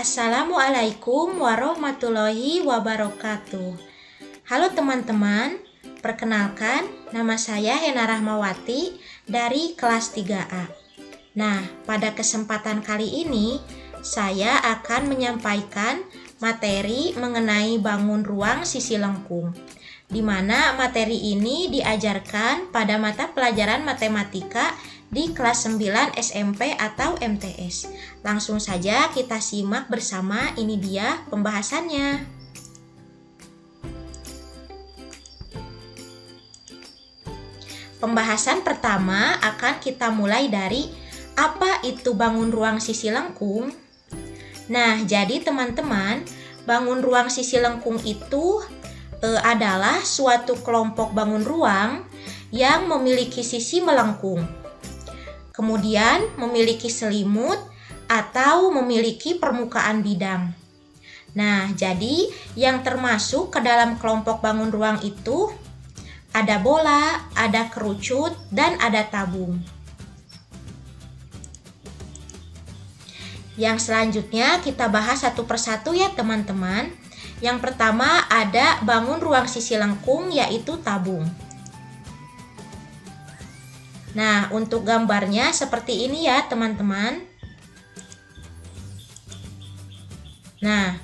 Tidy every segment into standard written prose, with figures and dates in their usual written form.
Assalamualaikum warahmatullahi wabarakatuh. Halo teman-teman, perkenalkan nama saya Hena Rahmawati dari kelas 3A. Nah, pada kesempatan kali ini saya akan menyampaikan materi mengenai bangun ruang sisi lengkung, di mana materi ini diajarkan pada mata pelajaran matematika di kelas 9 SMP atau MTS. Langsung saja kita simak bersama, ini dia pembahasannya. Pembahasan pertama akan kita mulai dari apa itu bangun ruang sisi lengkung. Nah, jadi teman-teman, bangun ruang sisi lengkung itu adalah suatu kelompok bangun ruang yang memiliki sisi melengkung, kemudian memiliki selimut atau memiliki permukaan bidang. Nah, jadi yang termasuk ke dalam kelompok bangun ruang itu ada bola, ada kerucut, dan ada tabung. Yang selanjutnya kita bahas satu persatu ya teman-teman. Yang pertama ada bangun ruang sisi lengkung, yaitu tabung. Nah, untuk gambarnya seperti ini ya teman-teman. Nah,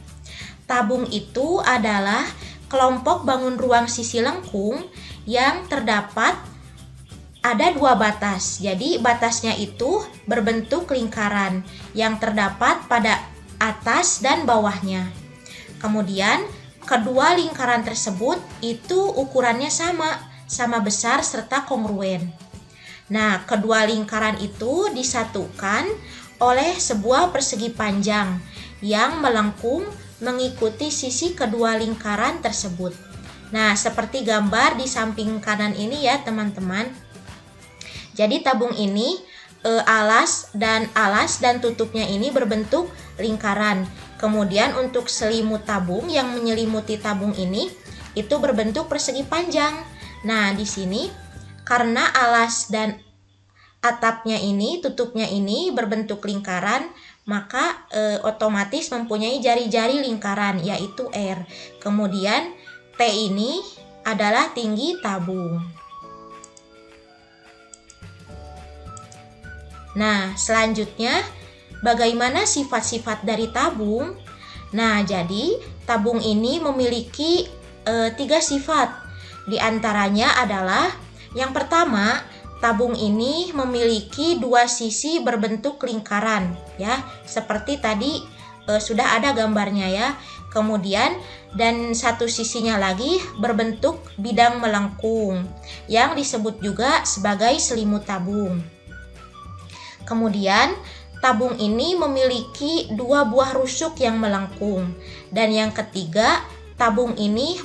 tabung itu adalah kelompok bangun ruang sisi lengkung yang terdapat ada dua batas. Jadi batasnya itu berbentuk lingkaran yang terdapat pada atas dan bawahnya. Kemudian kedua lingkaran tersebut itu ukurannya sama besar serta kongruen. Nah, kedua lingkaran itu disatukan oleh sebuah persegi panjang yang melengkung mengikuti sisi kedua lingkaran tersebut. Nah, seperti gambar di samping kanan ini ya teman-teman. Jadi tabung ini alas dan tutupnya ini berbentuk lingkaran. Kemudian untuk selimut tabung yang menyelimuti tabung ini itu berbentuk persegi panjang. Nah, di sini karena alas dan atapnya ini, tutupnya ini berbentuk lingkaran, maka otomatis mempunyai jari-jari lingkaran, yaitu R. Kemudian T ini adalah tinggi tabung. Nah, selanjutnya bagaimana sifat-sifat dari tabung? Nah, jadi tabung ini memiliki 3 sifat. Di antaranya adalah yang pertama, tabung ini memiliki 2 sisi berbentuk lingkaran ya, seperti tadi sudah ada gambarnya ya. Kemudian dan satu sisinya lagi berbentuk bidang melengkung yang disebut juga sebagai selimut tabung. Kemudian tabung ini memiliki 2 buah rusuk yang melengkung. Dan yang ketiga, tabung ini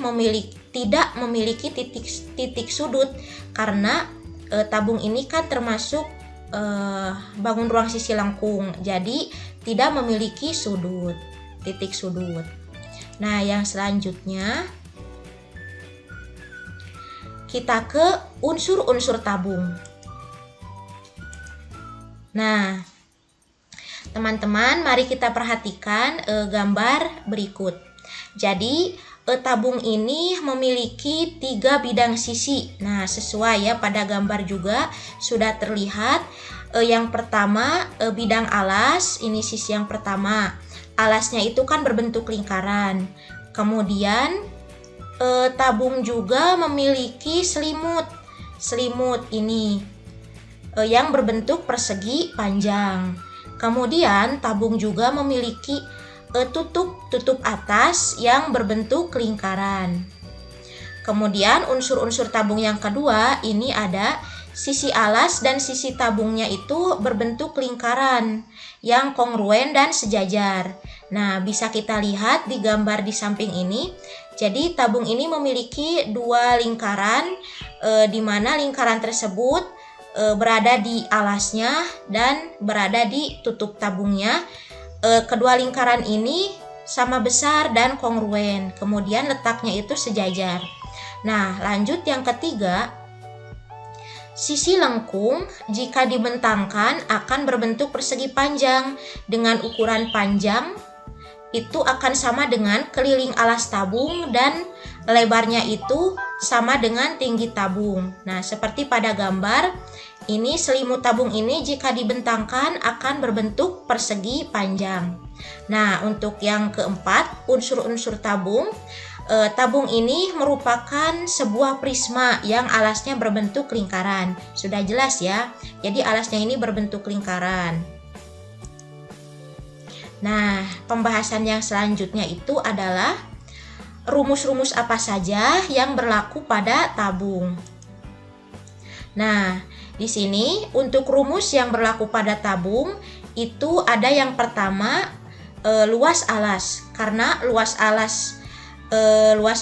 tidak memiliki titik sudut karena tabung ini kan termasuk bangun ruang sisi lengkung. Jadi tidak memiliki titik sudut. Nah, yang selanjutnya kita ke unsur-unsur tabung. Nah, teman-teman, mari kita perhatikan gambar berikut. Jadi, tabung ini memiliki 3 bidang sisi. Nah, sesuai ya pada gambar juga sudah terlihat. Yang pertama, bidang alas, ini sisi yang pertama. Alasnya itu kan berbentuk lingkaran. Kemudian, tabung juga memiliki selimut. Selimut ini yang berbentuk persegi panjang. Kemudian tabung juga memiliki tutup atas yang berbentuk lingkaran. Kemudian unsur-unsur tabung yang kedua ini ada sisi alas dan sisi tabungnya itu berbentuk lingkaran yang kongruen dan sejajar. Nah, bisa kita lihat di gambar di samping ini. Jadi tabung ini memiliki 2 lingkaran di mana lingkaran tersebut berada di alasnya dan berada di tutup tabungnya. Kedua lingkaran ini sama besar dan kongruen, kemudian letaknya itu sejajar. Nah, lanjut yang ketiga, sisi lengkung jika dibentangkan akan berbentuk persegi panjang dengan ukuran panjang itu akan sama dengan keliling alas tabung dan lebarnya itu sama dengan tinggi tabung. Nah, seperti pada gambar ini, selimut tabung ini jika dibentangkan akan berbentuk persegi panjang. Nah, untuk yang keempat, unsur-unsur tabung. Tabung ini merupakan sebuah prisma yang alasnya berbentuk lingkaran. Sudah jelas ya. Jadi alasnya ini berbentuk lingkaran. Nah, pembahasan yang selanjutnya itu adalah rumus-rumus apa saja yang berlaku pada tabung. Nah, di sini untuk rumus yang berlaku pada tabung itu ada yang pertama luas alas. Karena luas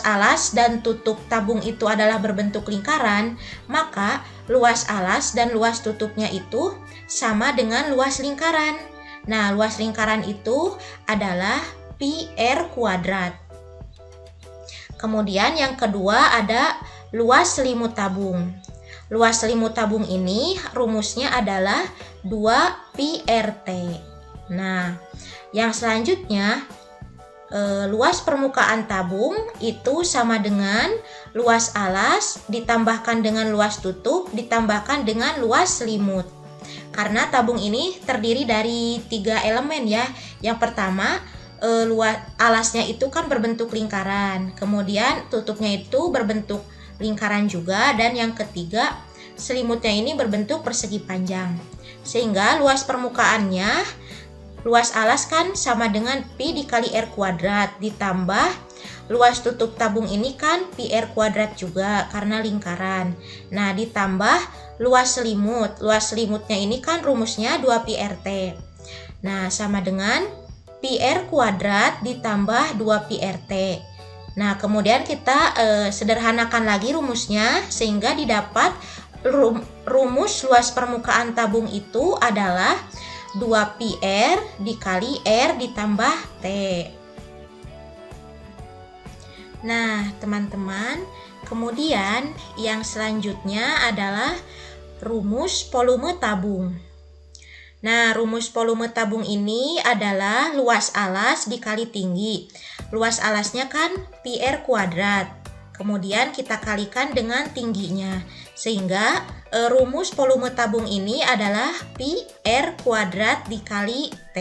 alas dan tutup tabung itu adalah berbentuk lingkaran, maka luas alas dan luas tutupnya itu sama dengan luas lingkaran. Nah, luas lingkaran itu adalah pi R kuadrat. Kemudian yang kedua ada luas selimut tabung. Luas selimut tabung ini rumusnya adalah 2 pi RT. Nah, yang selanjutnya luas permukaan tabung itu sama dengan luas alas ditambahkan dengan luas tutup ditambahkan dengan luas selimut. Karena tabung ini terdiri dari 3 elemen ya. Yang pertama, luas alasnya itu kan berbentuk lingkaran, kemudian tutupnya itu berbentuk lingkaran juga, dan yang ketiga, selimutnya ini berbentuk persegi panjang. Sehingga luas permukaannya, luas alas kan sama dengan pi dikali R kuadrat, ditambah luas tutup tabung ini kan pi R kuadrat juga karena lingkaran. Nah, ditambah luas selimut. Luas selimutnya ini kan rumusnya 2 pi RT. Nah, sama dengan pi R kuadrat ditambah 2 pi RT. Nah, kemudian kita sederhanakan lagi rumusnya sehingga didapat rumus luas permukaan tabung itu adalah 2 pi R dikali R ditambah T. Nah, teman-teman, kemudian yang selanjutnya adalah rumus volume tabung. Nah, rumus volume tabung ini adalah luas alas dikali tinggi. Luas alasnya kan pi R kuadrat. Kemudian kita kalikan dengan tingginya. Sehingga rumus volume tabung ini adalah pi R kuadrat dikali T.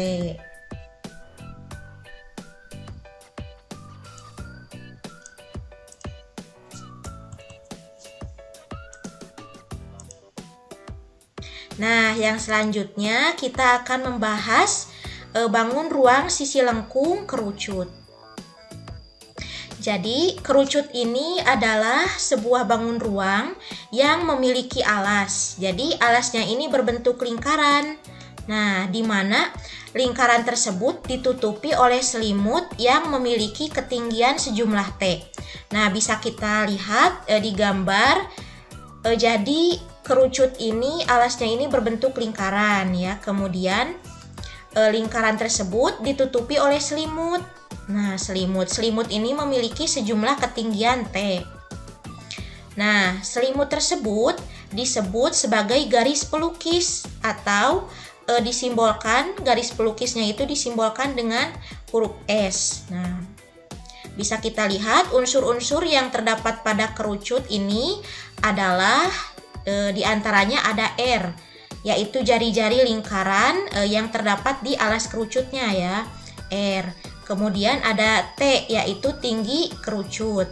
Nah, yang selanjutnya kita akan membahas bangun ruang sisi lengkung kerucut. Jadi, kerucut ini adalah sebuah bangun ruang yang memiliki alas. Jadi, alasnya ini berbentuk lingkaran. Nah, di mana lingkaran tersebut ditutupi oleh selimut yang memiliki ketinggian sejumlah T. Nah, bisa kita lihat di gambar. Jadi, kerucut ini alasnya ini berbentuk lingkaran ya. Kemudian lingkaran tersebut ditutupi oleh selimut. Nah, selimut ini memiliki sejumlah ketinggian T. Nah, selimut tersebut disebut sebagai garis pelukis atau disimbolkan, garis pelukisnya itu disimbolkan dengan huruf S. Nah, bisa kita lihat unsur-unsur yang terdapat pada kerucut ini adalah diantaranya ada R, yaitu jari-jari lingkaran yang terdapat di alas kerucutnya ya, R. Kemudian ada T, yaitu tinggi kerucut,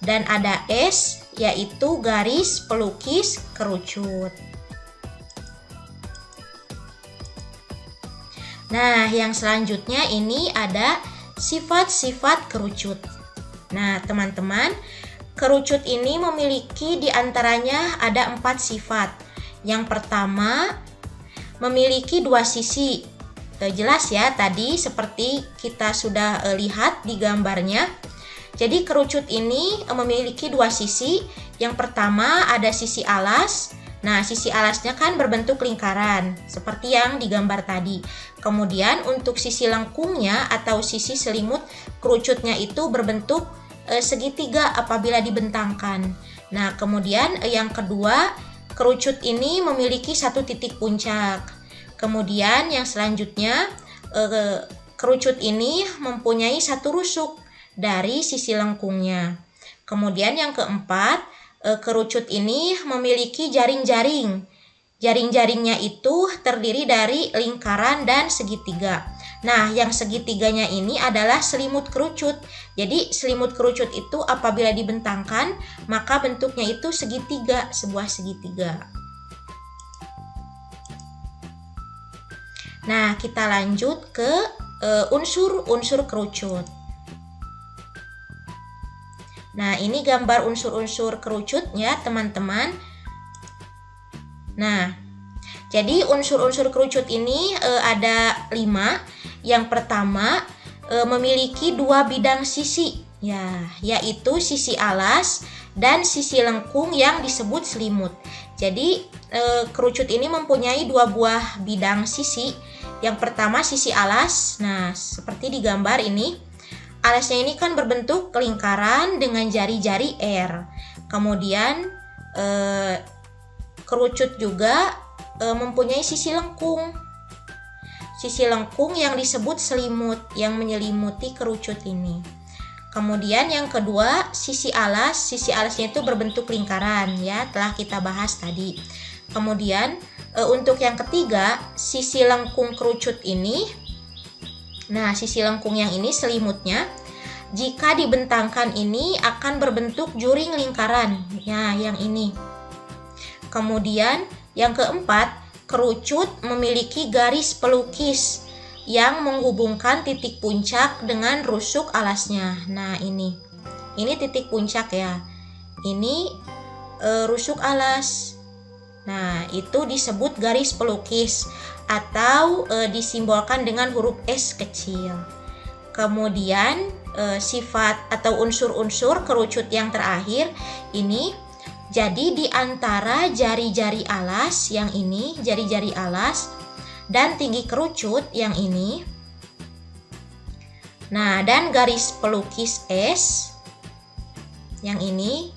dan ada S, yaitu garis pelukis kerucut. Nah, yang selanjutnya ini ada sifat-sifat kerucut. Nah, teman-teman, kerucut ini memiliki diantaranya ada 4 sifat. Yang pertama, memiliki 2 sisi. Jelas ya, tadi seperti kita sudah lihat di gambarnya. Jadi kerucut ini memiliki 2 sisi. Yang pertama ada sisi alas. Nah, sisi alasnya kan berbentuk lingkaran, seperti yang digambar tadi. Kemudian untuk sisi lengkungnya atau sisi selimut kerucutnya itu berbentuk segitiga apabila dibentangkan. Nah, kemudian yang kedua, kerucut ini memiliki 1 titik puncak. Kemudian yang selanjutnya kerucut ini mempunyai satu rusuk dari sisi lengkungnya. Kemudian yang keempat, kerucut ini memiliki jaring-jaring. Jaring-jaringnya itu terdiri dari lingkaran dan segitiga. Nah, yang segitiganya ini adalah selimut kerucut. Jadi, selimut kerucut itu apabila dibentangkan, maka bentuknya itu segitiga, sebuah segitiga. Nah, kita lanjut ke unsur-unsur kerucut. Nah, ini gambar unsur-unsur kerucutnya, teman-teman. Nah, jadi unsur-unsur kerucut ini ada 5. Yang pertama, memiliki 2 bidang sisi, yaitu sisi alas dan sisi lengkung yang disebut selimut. Jadi, kerucut ini mempunyai 2 buah bidang sisi. Yang pertama, sisi alas. Nah, seperti di gambar ini. Alasnya ini kan berbentuk lingkaran dengan jari-jari R. Kemudian kerucut juga mempunyai sisi lengkung. Sisi lengkung yang disebut selimut yang menyelimuti kerucut ini. Kemudian yang kedua, sisi alas. Sisi alasnya itu berbentuk lingkaran, ya, telah kita bahas tadi. Kemudian untuk yang ketiga, sisi lengkung kerucut ini. Nah, sisi lengkung yang ini selimutnya, jika dibentangkan ini akan berbentuk juring lingkaran. Ya, yang ini. Kemudian yang keempat, kerucut memiliki garis pelukis yang menghubungkan titik puncak dengan rusuk alasnya. Nah, ini titik puncak ya. Ini rusuk alas. Nah, itu disebut garis pelukis atau disimbolkan dengan huruf S kecil. Kemudian sifat atau unsur-unsur kerucut yang terakhir ini, jadi di antara jari-jari alas yang ini, jari-jari alas dan tinggi kerucut yang ini. Nah, dan garis pelukis S yang ini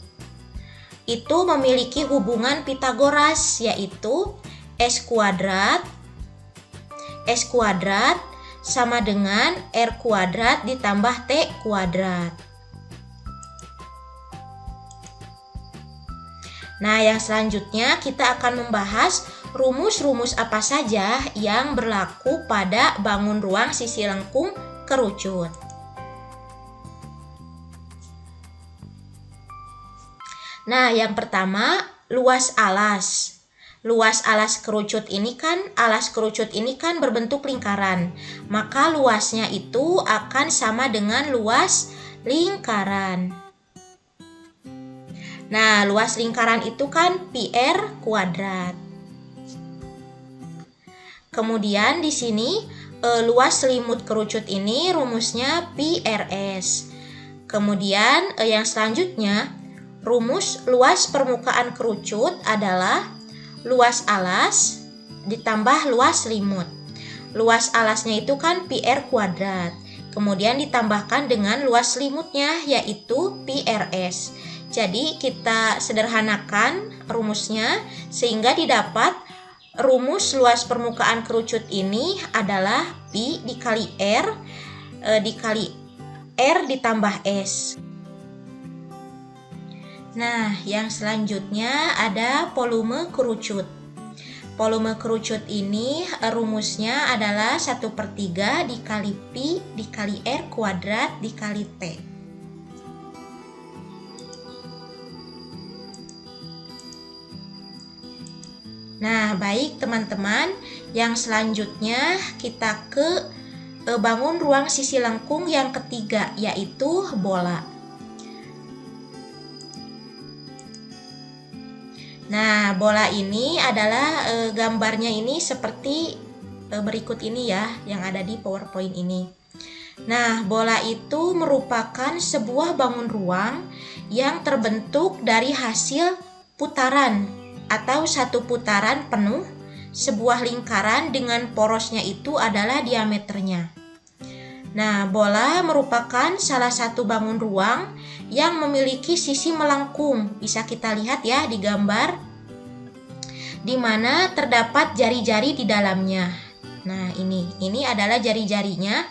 itu memiliki hubungan Pitagoras, yaitu S kuadrat sama dengan R kuadrat ditambah T kuadrat. Nah, yang selanjutnya kita akan membahas rumus-rumus apa saja yang berlaku pada bangun ruang sisi lengkung kerucut. Nah, yang pertama, luas alas. Luas alas kerucut ini kan berbentuk lingkaran. Maka luasnya itu akan sama dengan luas lingkaran. Nah, luas lingkaran itu kan pi R kuadrat. Kemudian di sini luas selimut kerucut ini rumusnya pi RS. Kemudian yang selanjutnya, rumus luas permukaan kerucut adalah luas alas ditambah luas selimut. Luas alasnya itu kan pi R kuadrat. Kemudian ditambahkan dengan luas selimutnya, yaitu pi RS. Jadi kita sederhanakan rumusnya sehingga didapat rumus luas permukaan kerucut ini adalah pi dikali R dikali R ditambah S. Nah, yang selanjutnya ada volume kerucut. Volume kerucut ini rumusnya adalah 1/3 dikali pi dikali R kuadrat dikali T. Nah, baik teman-teman, yang selanjutnya kita ke bangun ruang sisi lengkung yang ketiga, yaitu bola. Nah, bola ini adalah gambarnya ini seperti berikut ini ya, yang ada di PowerPoint ini. Nah, bola itu merupakan sebuah bangun ruang yang terbentuk dari hasil putaran atau satu putaran penuh sebuah lingkaran dengan porosnya itu adalah diameternya. Nah, bola merupakan salah satu bangun ruang yang memiliki sisi melengkung. Bisa kita lihat ya di gambar, di mana terdapat jari-jari di dalamnya. Nah, ini adalah jari-jarinya.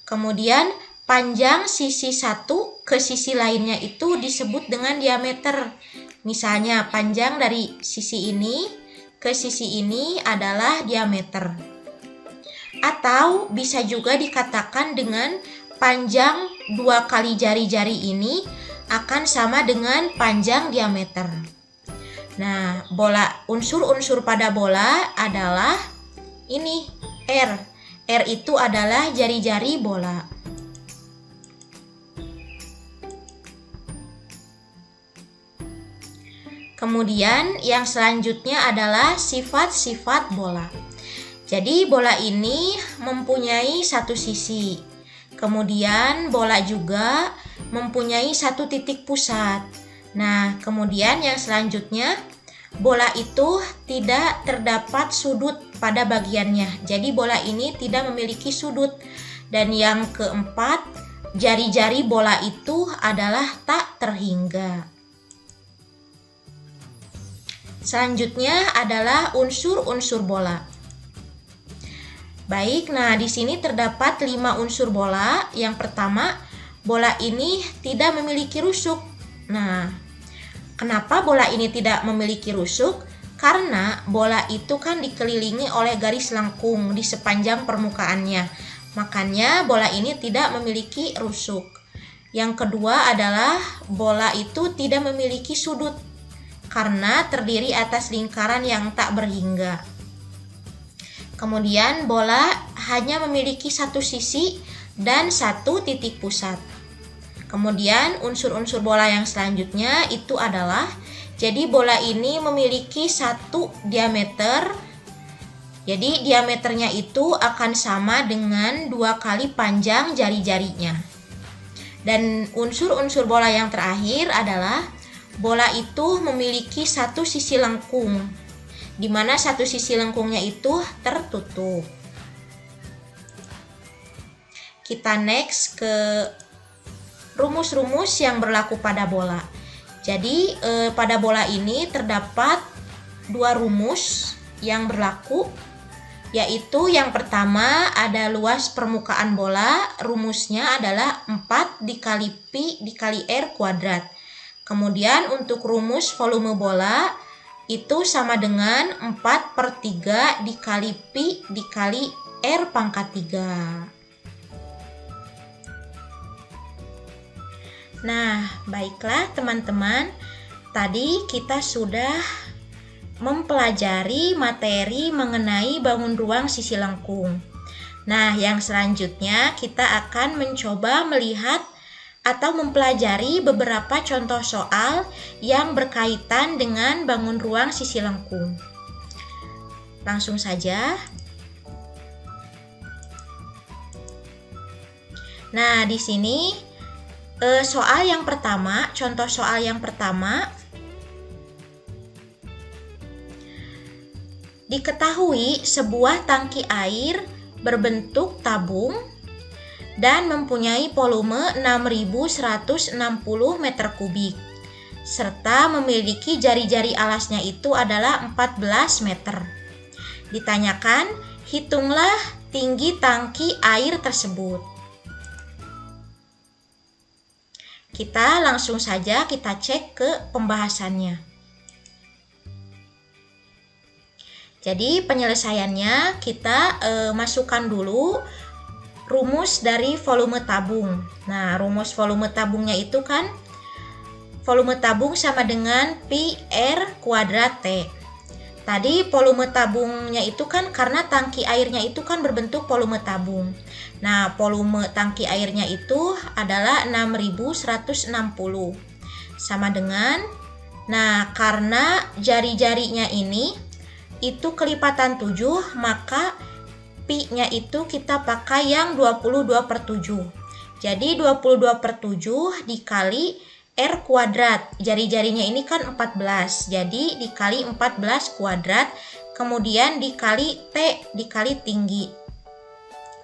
Kemudian panjang sisi satu ke sisi lainnya itu disebut dengan diameter. Misalnya panjang dari sisi ini ke sisi ini adalah diameter. Atau bisa juga dikatakan dengan panjang 2 kali jari-jari ini akan sama dengan panjang diameter. Nah, unsur-unsur pada bola adalah ini R. R itu adalah jari-jari bola. Kemudian yang selanjutnya adalah sifat-sifat bola. Jadi bola ini mempunyai satu sisi. Kemudian bola juga mempunyai satu titik pusat. Nah, kemudian yang selanjutnya, bola itu tidak terdapat sudut pada bagiannya. Jadi bola ini tidak memiliki sudut. Dan yang keempat, jari-jari bola itu adalah tak terhingga. Selanjutnya adalah unsur-unsur bola. Baik, nah di sini terdapat 5 unsur bola. Yang pertama, bola ini tidak memiliki rusuk. Nah, kenapa bola ini tidak memiliki rusuk? Karena bola itu kan dikelilingi oleh garis lengkung di sepanjang permukaannya. Makanya bola ini tidak memiliki rusuk. Yang kedua adalah bola itu tidak memiliki sudut karena terdiri atas lingkaran yang tak berhingga. Kemudian bola hanya memiliki satu sisi dan satu titik pusat. Kemudian unsur-unsur bola yang selanjutnya itu adalah, jadi bola ini memiliki satu diameter. Jadi diameternya itu akan sama dengan 2 kali panjang jari-jarinya. Dan unsur-unsur bola yang terakhir adalah bola itu memiliki satu sisi lengkung, di mana satu sisi lengkungnya itu tertutup. Kita next ke rumus-rumus yang berlaku pada bola. Jadi pada bola ini terdapat 2 rumus yang berlaku, yaitu yang pertama ada luas permukaan bola, rumusnya adalah 4 dikali Pi dikali R kuadrat. Kemudian untuk rumus volume bola itu sama dengan 4/3 dikali Pi dikali R pangkat 3. Nah, baiklah teman-teman, tadi kita sudah mempelajari materi mengenai bangun ruang sisi lengkung. Nah, yang selanjutnya kita akan mencoba melihat atau mempelajari beberapa contoh soal yang berkaitan dengan bangun ruang sisi lengkung. Langsung saja. Nah, di sini soal yang pertama, contoh soal yang pertama, diketahui sebuah tangki air berbentuk tabung dan mempunyai volume 6.160 meter kubik, serta memiliki jari-jari alasnya itu adalah 14 meter. Ditanyakan, hitunglah tinggi tangki air tersebut. Kita langsung saja kita cek ke pembahasannya. Jadi penyelesaiannya kita masukkan dulu rumus dari volume tabung. Nah, rumus volume tabungnya itu kan volume tabung sama dengan Pi R kuadrat T. Tadi volume tabungnya itu kan karena tangki airnya itu kan berbentuk volume tabung. Nah, volume tangki airnya itu adalah 6.160 sama dengan, nah karena jari-jarinya ini itu kelipatan 7, maka Pi-nya itu kita pakai yang 22/7. Jadi 22/7 dikali R kuadrat, jari-jarinya ini kan 14, jadi dikali 14 kuadrat, kemudian dikali T, dikali tinggi.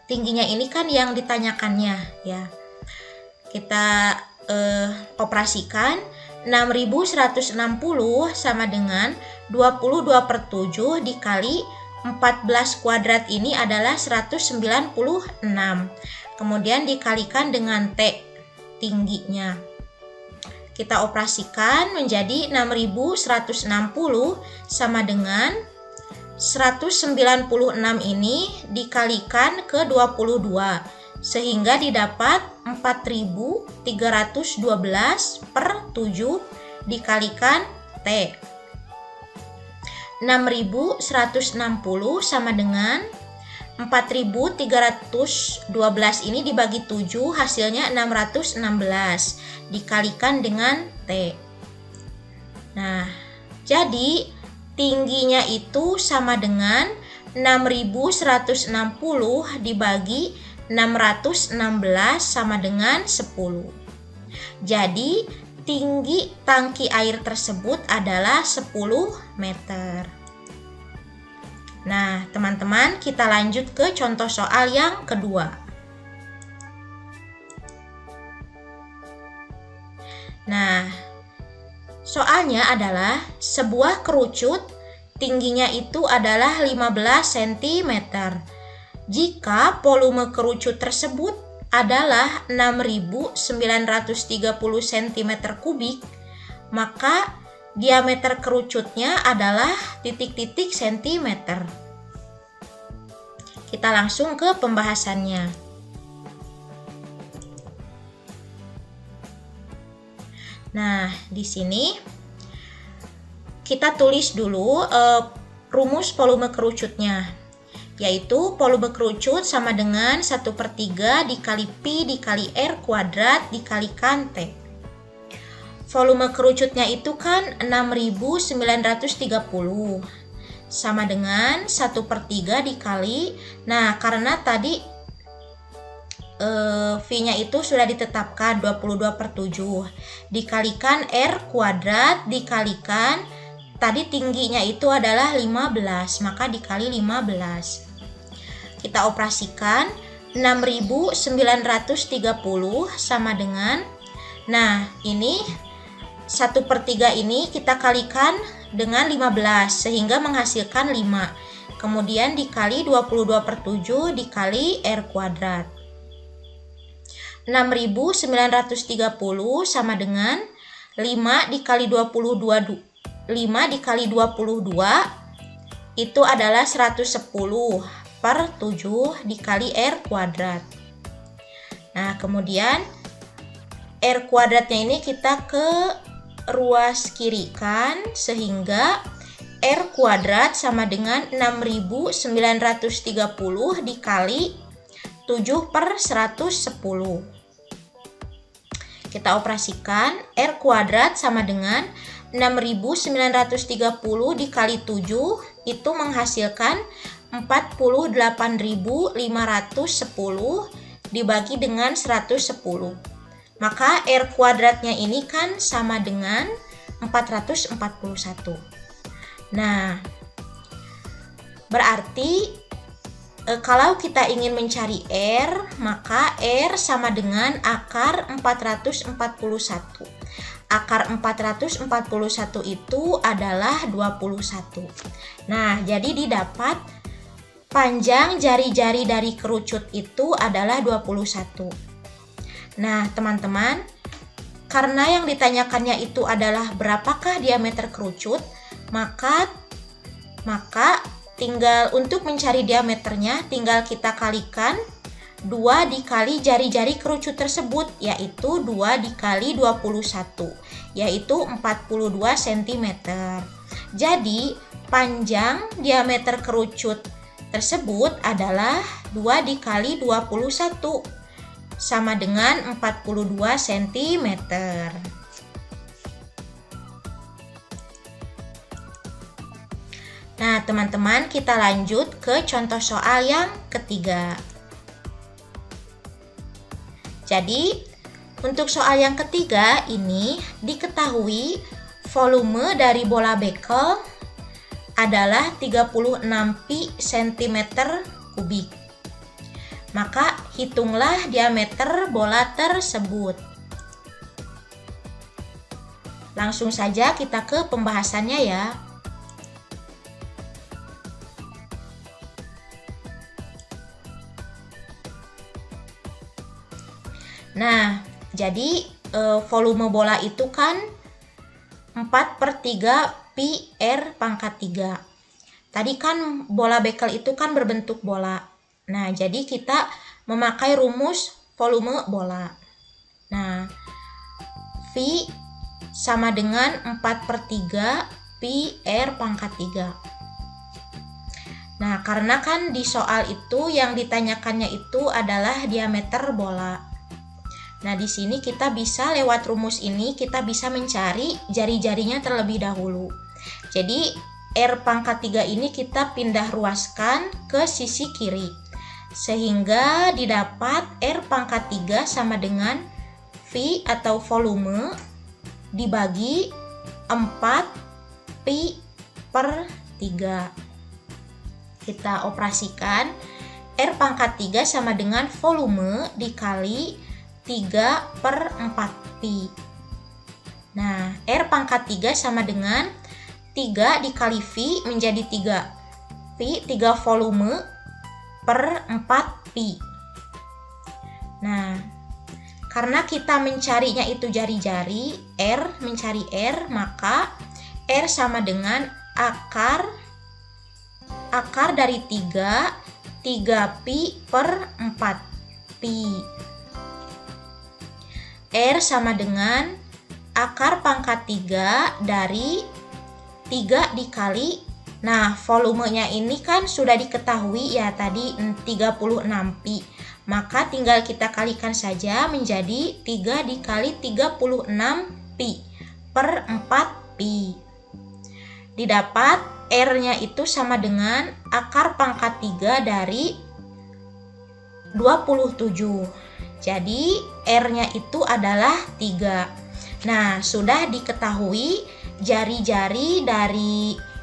Tingginya ini kan yang ditanyakannya ya. Kita operasikan 6.160 sama dengan 22/7 dikali 14 kuadrat ini adalah 196. kemudian dikalikan dengan T tingginya. Kita operasikan menjadi 6.160 sama dengan 196 ini dikalikan ke 22 sehingga didapat 4.312 per 7 dikalikan T. 6.160 sama dengan 4.312 ini dibagi 7 hasilnya 616 dikalikan dengan T. Nah, jadi tingginya itu sama dengan 6.160 dibagi 616 sama dengan 10. Jadi, tinggi tangki air tersebut adalah 10 meter. Nah, teman-teman, kita lanjut ke contoh soal yang kedua. Nah, soalnya adalah sebuah kerucut tingginya itu adalah 15 cm. Jika volume kerucut tersebut adalah 6.930 cm3, maka diameter kerucutnya adalah titik-titik sentimeter. Kita langsung ke pembahasannya. Nah, di sini kita tulis dulu rumus volume kerucutnya, yaitu volume kerucut sama dengan 1/3 dikali Pi dikali R kuadrat dikalikan T. Volume kerucutnya itu kan 6.930 sama dengan 1/3 dikali, nah karena tadi V-nya itu sudah ditetapkan 22/7 dikalikan R kuadrat dikalikan tadi tingginya itu adalah 15, maka dikali 15. Kita operasikan 6.930 sama dengan, nah ini 1/3 ini kita kalikan dengan 15 sehingga menghasilkan 5. Kemudian dikali 22/7 dikali R kuadrat. 6.930 sama dengan 5 dikali 22 itu adalah 110 per 7 dikali R kuadrat. Nah, kemudian R kuadratnya ini kita ke ruas kirikan sehingga R kuadrat sama dengan 6.930 dikali 7/110. Kita operasikan R kuadrat sama dengan 6.930 dikali 7 itu menghasilkan 48.510 dibagi dengan 110. Maka R kuadratnya ini kan sama dengan 441. Nah, berarti kalau kita ingin mencari R, maka R sama dengan akar 441. Akar 441 itu adalah 21. Nah, jadi didapat panjang jari-jari dari kerucut itu adalah 21. Nah, teman-teman, karena yang ditanyakannya itu adalah berapakah diameter kerucut, maka tinggal untuk mencari diameternya tinggal kita kalikan 2 dikali jari-jari kerucut tersebut, yaitu 2 dikali 21, yaitu 42 cm. Jadi panjang diameter kerucut tersebut adalah 2 dikali 21 sama dengan 42 cm. Nah, teman-teman, kita lanjut ke contoh soal yang ketiga. Jadi, untuk soal yang ketiga ini diketahui volume dari bola bekel adalah 36 pi cm3. Maka, hitunglah diameter bola tersebut. Langsung saja kita ke pembahasannya ya. Nah, jadi volume bola itu kan 4/3 pi R pangkat 3. Tadi kan bola bekel itu kan berbentuk bola. Nah, jadi kita memakai rumus volume bola. Nah, V sama dengan 4/3 pi R pangkat 3. Nah, karena kan di soal itu yang ditanyakannya itu adalah diameter bola. Nah, di sini kita bisa lewat rumus ini kita bisa mencari jari-jarinya terlebih dahulu. Jadi, R pangkat 3 ini kita pindah ruaskan ke sisi kiri. Sehingga didapat R pangkat 3 sama dengan V atau volume dibagi 4 pi per 3. Kita operasikan R pangkat 3 sama dengan volume dikali 3/4 pi. Nah, R pangkat 3 sama dengan 3 dikali V menjadi 3 pi, 3 volume per 4 pi. Nah, karena kita mencarinya itu jari-jari, mencari R, maka R sama dengan akar dari 3 pi per 4 pi. R sama dengan akar pangkat 3 dari 3 dikali, nah volumenya ini kan sudah diketahui ya tadi 36 pi. Maka tinggal kita kalikan saja menjadi 3 dikali 36 pi per 4 pi. Didapat R-nya itu sama dengan akar pangkat 3 dari 27. Jadi R-nya itu adalah 3. Nah, sudah diketahui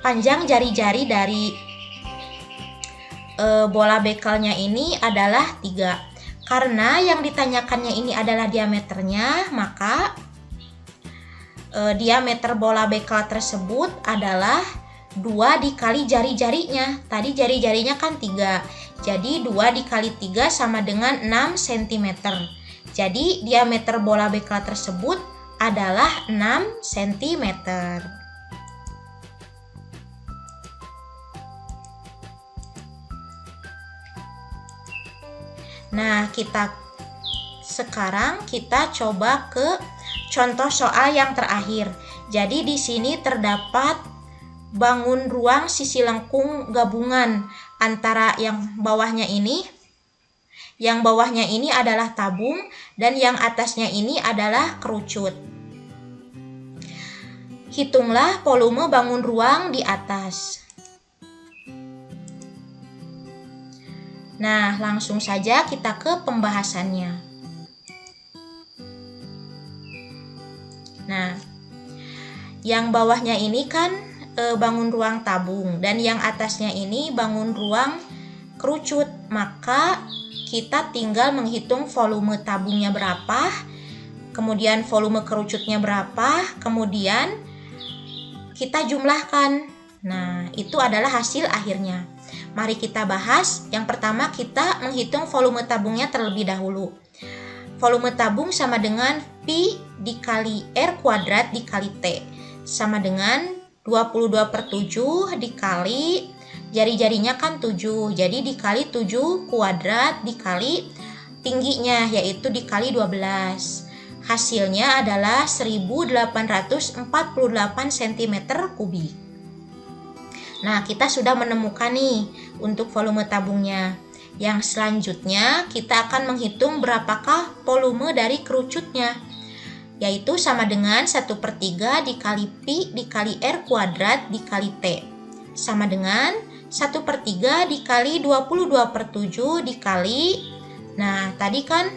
panjang jari-jari dari bola bekelnya ini adalah 3. Karena yang ditanyakannya ini adalah diameternya, maka diameter bola bekel tersebut adalah 2 dikali jari-jarinya. Tadi jari-jarinya kan 3. Jadi 2 dikali 3 sama dengan 6 cm. Jadi diameter bola bekel tersebut adalah 6 cm. Nah, sekarang kita coba ke contoh soal yang terakhir. Jadi di sini terdapat bangun ruang sisi lengkung gabungan antara yang bawahnya ini adalah tabung dan yang atasnya ini adalah kerucut. Hitunglah volume bangun ruang di atas. Nah, langsung saja kita ke pembahasannya. Nah, yang bawahnya ini kan bangun ruang tabung dan yang atasnya ini bangun ruang kerucut. Maka kita tinggal menghitung volume tabungnya berapa, kemudian volume kerucutnya berapa, kemudian kita jumlahkan. Nah, itu adalah hasil akhirnya. Mari kita bahas. Yang pertama kita menghitung volume tabungnya terlebih dahulu. Volume tabung sama dengan pi dikali R kuadrat dikali T sama dengan 22/7 dikali jari-jarinya kan 7, jadi dikali 7 kuadrat dikali tingginya yaitu dikali 12. Hasilnya adalah 1848 cm kubik. Nah, kita sudah menemukan nih untuk volume tabungnya. Yang selanjutnya kita akan menghitung berapakah volume dari kerucutnya, yaitu sama dengan 1/3 dikali pi dikali R kuadrat dikali T sama dengan 1/3 dikali 22/7 dikali, nah tadi kan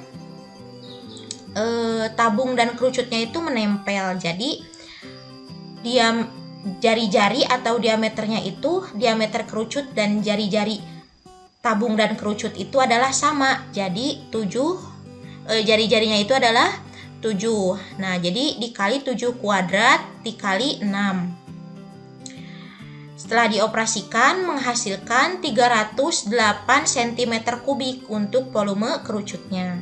tabung dan kerucutnya itu menempel, jadi jari-jari atau diameternya itu, diameter kerucut dan jari-jari tabung dan kerucut itu adalah sama, jadi 7 jari-jarinya itu adalah 7. Nah, jadi dikali 7 kuadrat dikali 6. Setelah dioperasikan menghasilkan 308 cm kubik untuk volume kerucutnya.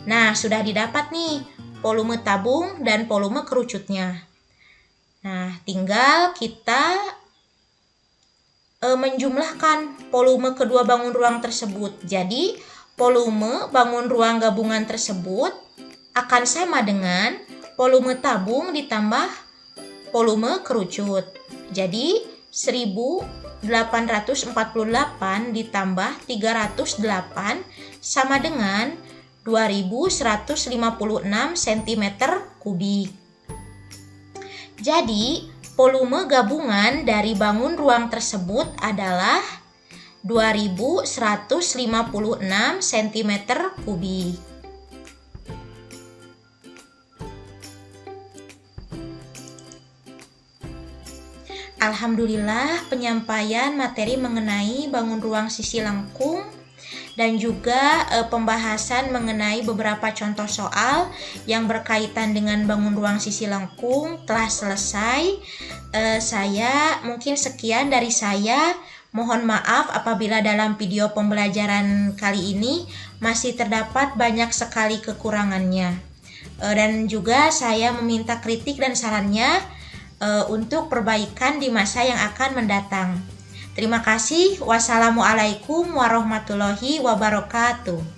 Nah, sudah didapat nih volume tabung dan volume kerucutnya. Nah, tinggal kita menjumlahkan volume kedua bangun ruang tersebut. Jadi, volume bangun ruang gabungan tersebut akan sama dengan volume tabung ditambah volume kerucut. Jadi, 1848 ditambah 308 sama dengan 2156 cm kubik. Jadi, volume gabungan dari bangun ruang tersebut adalah 2156 cm kubik. Alhamdulillah, penyampaian materi mengenai bangun ruang sisi lengkung dan juga pembahasan mengenai beberapa contoh soal yang berkaitan dengan bangun ruang sisi lengkung telah selesai. Saya mungkin sekian dari saya. Mohon maaf apabila dalam video pembelajaran kali ini masih terdapat banyak sekali kekurangannya. Dan juga saya meminta kritik dan sarannya untuk perbaikan di masa yang akan mendatang. Terima kasih. Wassalamualaikum warahmatullahi wabarakatuh.